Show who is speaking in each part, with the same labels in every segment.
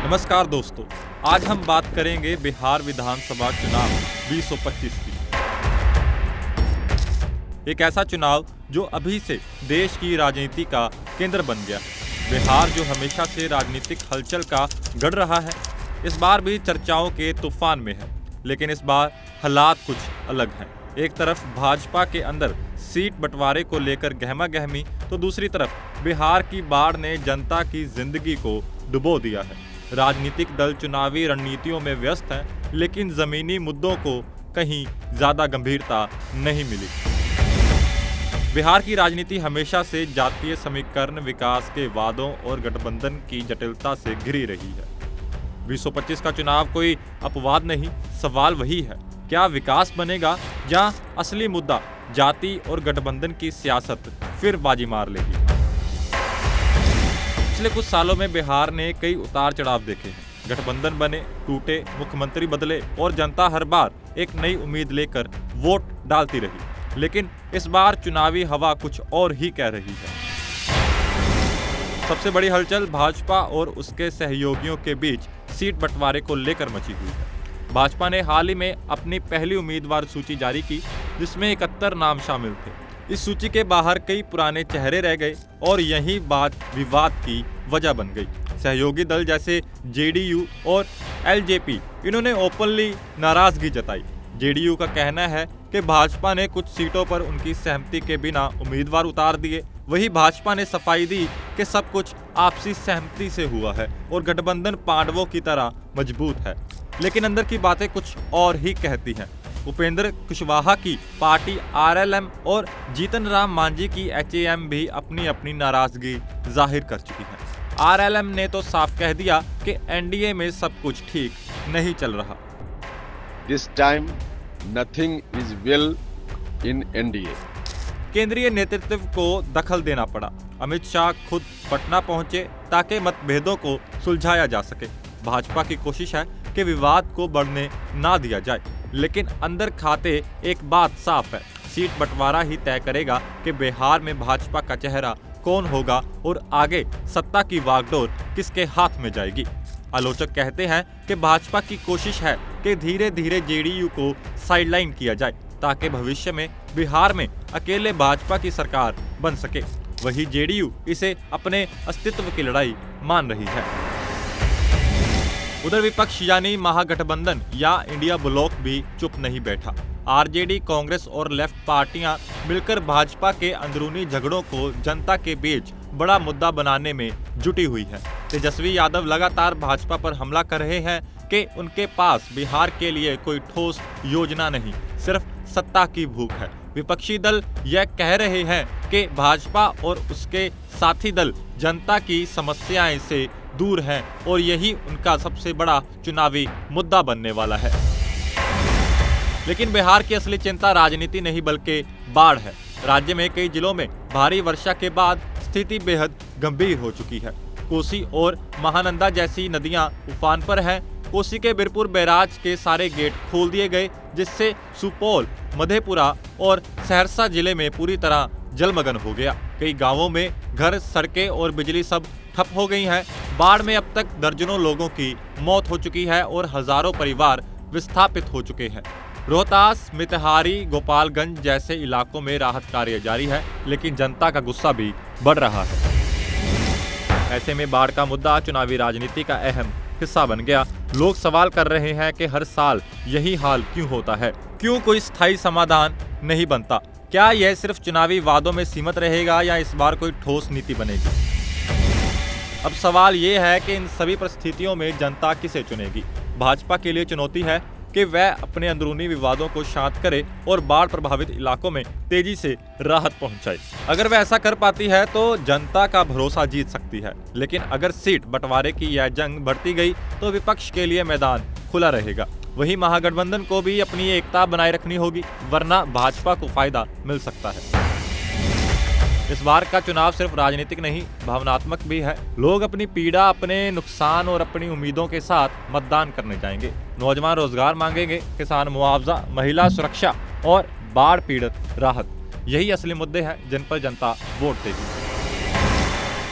Speaker 1: नमस्कार दोस्तों, आज हम बात करेंगे बिहार विधानसभा चुनाव 2025 की। एक ऐसा चुनाव जो अभी से देश की राजनीति का केंद्र बन गया। बिहार जो हमेशा से राजनीतिक हलचल का गढ़ रहा है, इस बार भी चर्चाओं के तूफान में है। लेकिन इस बार हालात कुछ अलग हैं। एक तरफ भाजपा के अंदर सीट बंटवारे को लेकर गहमा-गहमी, तो दूसरी तरफ बिहार की बाढ़ ने जनता की जिंदगी को डुबो दिया है। राजनीतिक दल चुनावी रणनीतियों में व्यस्त हैं, लेकिन जमीनी मुद्दों को कहीं ज्यादा गंभीरता नहीं मिली। बिहार की राजनीति हमेशा से जातीय समीकरण, विकास के वादों और गठबंधन की जटिलता से घिरी रही है। 2025 का चुनाव कोई अपवाद नहीं, सवाल वही है, क्या विकास बनेगा या असली मुद्दा जाति और गठबंधन की सियासत फिर बाजी मार लेगी। पिछले कुछ सालों में बिहार ने कई उतार चढ़ाव देखे हैं। गठबंधन बने, टूटे, मुख्यमंत्री बदले और जनता हर बार एक नई उम्मीद लेकर वोट डालती रही। लेकिन इस बार चुनावी हवा कुछ और ही कह रही है। सबसे बड़ी हलचल भाजपा और उसके सहयोगियों के बीच सीट बंटवारे को लेकर मची हुई है। भाजपा ने हाल ही में अपनी पहली उम्मीदवार सूची जारी की, जिसमें 71 नाम शामिल थे। इस सूची के बाहर कई पुराने चेहरे रह गए और यही बात विवाद की वजह बन गई। सहयोगी दल जैसे जेडीयू और एलजेपी, इन्होंने ओपनली नाराजगी जताई। जेडीयू का कहना है कि भाजपा ने कुछ सीटों पर उनकी सहमति के बिना उम्मीदवार उतार दिए। वही भाजपा ने सफाई दी कि सब कुछ आपसी सहमति से हुआ है और गठबंधन पांडवों की तरह मजबूत है। लेकिन अंदर की बातें कुछ और ही कहती हैं। उपेंद्र कुशवाहा की पार्टी आरएलएम और जीतन राम मांझी की एचएएम भी अपनी अपनी नाराजगी जाहिर कर चुकी है। आरएलएम ने तो साफ कह दिया कि एनडीए में सब कुछ ठीक नहीं चल रहा।
Speaker 2: This time nothing is well in NDA.
Speaker 1: केंद्रीय नेतृत्व को दखल देना पड़ा। अमित शाह खुद पटना पहुंचे ताकि मतभेदों को सुलझाया जा सके। भाजपा की कोशिश है कि विवाद को बढ़ने ना दिया जाए, लेकिन अंदर खाते एक बात साफ है, सीट बंटवारा ही तय करेगा कि बिहार में भाजपा का चेहरा कौन होगा और आगे सत्ता की वागडोर किसके हाथ में जाएगी। आलोचक कहते हैं कि भाजपा की कोशिश है कि धीरे धीरे जेडीयू को साइडलाइन किया जाए ताकि भविष्य में बिहार में अकेले भाजपा की सरकार बन सके। वही जेडीयू इसे अपने अस्तित्व की लड़ाई मान रही है। उधर विपक्ष यानी महागठबंधन या इंडिया ब्लॉक भी चुप नहीं बैठा। आरजेडी, कांग्रेस और लेफ्ट पार्टियां मिलकर भाजपा के अंदरूनी झगड़ों को जनता के बीच बड़ा मुद्दा बनाने में जुटी हुई है। तेजस्वी यादव लगातार भाजपा पर हमला कर रहे हैं कि उनके पास बिहार के लिए कोई ठोस योजना नहीं, सिर्फ सत्ता की भूख है। विपक्षी दल यह कह रहे हैं कि भाजपा और उसके साथी दल जनता की समस्याएं से दूर हैं और यही उनका सबसे बड़ा चुनावी मुद्दा बनने वाला है। लेकिन बिहार की असली चिंता राजनीति नहीं बल्कि बाढ़ है। राज्य में कई जिलों में भारी वर्षा के बाद स्थिति बेहद गंभीर हो चुकी है। कोसी और महानंदा जैसी नदियां उफान पर हैं। कोसी के बीरपुर बैराज के सारे गेट खोल दिए गए, जिससे सुपौल, मधेपुरा और सहरसा जिले में पूरी तरह जलमग्न हो गया। कई गांवों में घर, सड़कें और बिजली सब ठप हो गई हैं। बाढ़ में अब तक दर्जनों लोगों की मौत हो चुकी है और हजारों परिवार विस्थापित हो चुके हैं। रोहतास, मितहारी, गोपालगंज जैसे इलाकों में राहत कार्य जारी है, लेकिन जनता का गुस्सा भी बढ़ रहा है। ऐसे में बाढ़ का मुद्दा चुनावी राजनीति का अहम हिस्सा बन गया। लोग सवाल कर रहे हैं कि हर साल यही हाल क्यों होता है, क्यों कोई स्थायी समाधान नहीं बनता। क्या यह सिर्फ चुनावी वादों में सीमित रहेगा या इस बार कोई ठोस नीति बनेगी? अब सवाल ये है कि इन सभी परिस्थितियों में जनता किसे चुनेगी। भाजपा के लिए चुनौती है कि वह अपने अंदरूनी विवादों को शांत करे और बाढ़ प्रभावित इलाकों में तेजी से राहत पहुंचाए। अगर वह ऐसा कर पाती है तो जनता का भरोसा जीत सकती है। लेकिन अगर सीट बंटवारे की यह जंग बढ़ती गई तो विपक्ष के लिए मैदान खुला रहेगा। वही महागठबंधन को भी अपनी एकता बनाए रखनी होगी, वरना भाजपा को फायदा मिल सकता है। इस बार का चुनाव सिर्फ राजनीतिक नहीं, भावनात्मक भी है। लोग अपनी पीड़ा, अपने नुकसान और अपनी उम्मीदों के साथ मतदान करने जाएंगे। नौजवान रोजगार मांगेंगे, किसान मुआवजा, महिला सुरक्षा और बाढ़ पीड़ित राहत। यही असली मुद्दे हैं जिन पर जनता वोट देगी।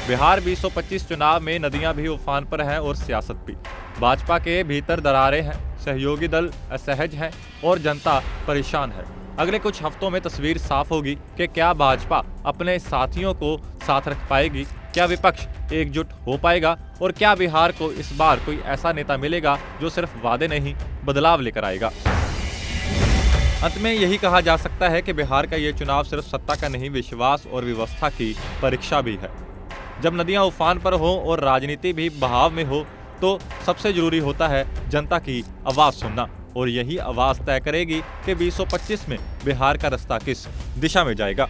Speaker 1: बिहार 2025 चुनाव में नदियां भी उफान पर हैं और सियासत भी। भाजपा के भीतर दरारें हैं, सहयोगी दल असहज हैं और जनता परेशान है। अगले कुछ हफ्तों में तस्वीर साफ होगी कि क्या भाजपा अपने साथियों को साथ रख पाएगी, क्या विपक्ष एकजुट हो पाएगा और क्या बिहार को इस बार कोई ऐसा नेता मिलेगा जो सिर्फ वादे नहीं बदलाव लेकर आएगा। अंत में यही कहा जा सकता है कि बिहार का ये चुनाव सिर्फ सत्ता का नहीं, विश्वास और व्यवस्था की परीक्षा भी है। जब नदियां उफान पर हो और राजनीति भी बहाव में हो तो सबसे जरूरी होता है जनता की आवाज सुनना, और यही आवाज तय करेगी कि 2025 में बिहार का रास्ता किस दिशा में जाएगा।